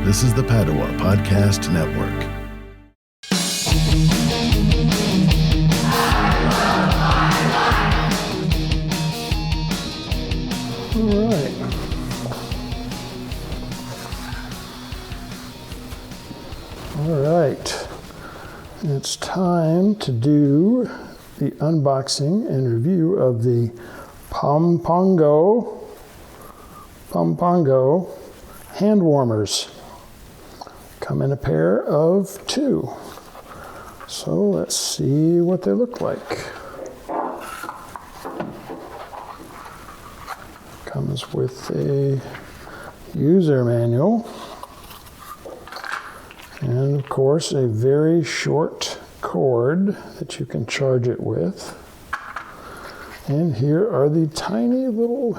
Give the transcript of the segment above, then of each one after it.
This is the Padua Podcast Network. All right. All right. It's time to do the unboxing and review of the Pompongo hand warmers. Come in a pair of 2. So let's see what they look like. Comes with a user manual and of course a very short cord that you can charge it with. And here are the tiny little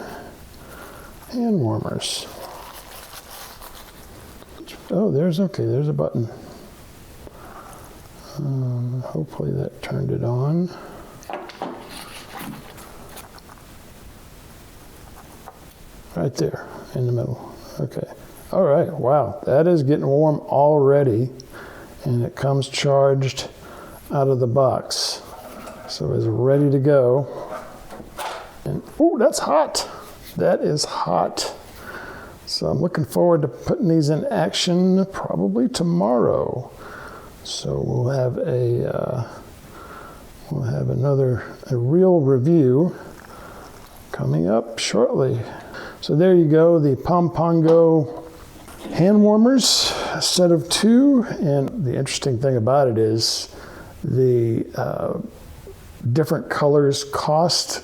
hand warmers. Oh, there's a button. Hopefully that turned it on. Right there in the middle. Okay. All right. Wow. That is getting warm already. And it comes charged out of the box. So it's ready to go. And oh, that's hot. That is hot. So I'm looking forward to putting these in action probably tomorrow. So we'll have a real review coming up shortly. So there you go, the Pompongo hand warmers, a set of 2. And the interesting thing about it is the different colors cost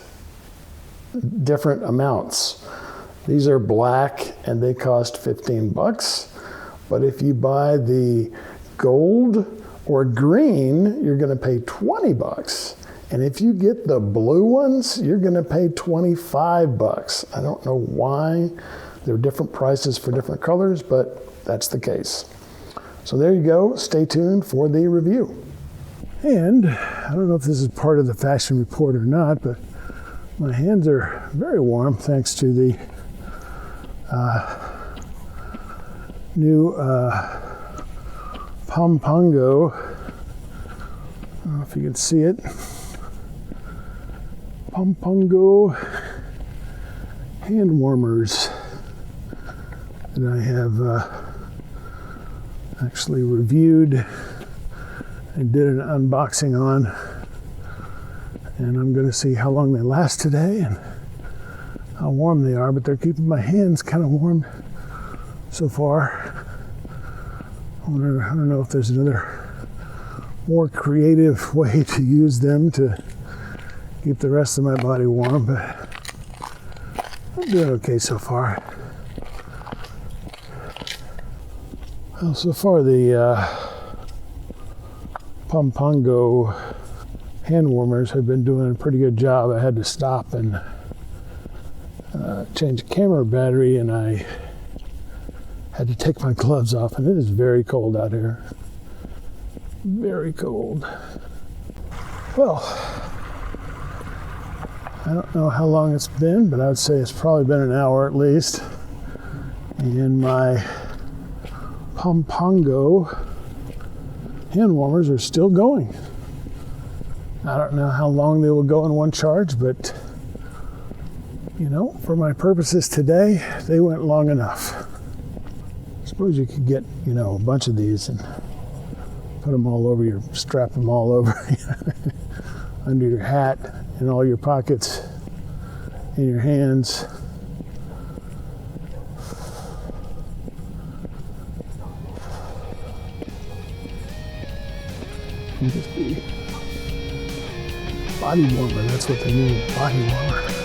different amounts. These are black and they cost $15. But if you buy the gold or green, you're going to pay $20. And if you get the blue ones, you're going to pay $25. I don't know why. There are different prices for different colors, but that's the case. So there you go. Stay tuned for the review. And I don't know if this is part of the fashion report or not, but my hands are very warm thanks to the new Pompongo. I don't know if you can see it. Pompongo hand warmers that I have actually reviewed and did an unboxing on. And I'm going to see how long they last today and how warm they are, but they're keeping my hands kind of warm so far. I don't know if there's another more creative way to use them to keep the rest of my body warm, but I'm doing okay so far. Well, so far the Pompongo hand warmers have been doing a pretty good job. I had to stop and change the camera battery, and I had to take my gloves off, and it is very cold out here. Very cold. Well, I don't know how long it's been, but I would say it's probably been an hour at least. And my Pompongo hand warmers are still going. I don't know how long they will go in one charge, but you know, for my purposes today, they went long enough. I suppose you could get, you know, a bunch of these and put them all over strap them all over under your hat, in all your pockets, in your hands. Just be body warmer, that's what they need, body warmer.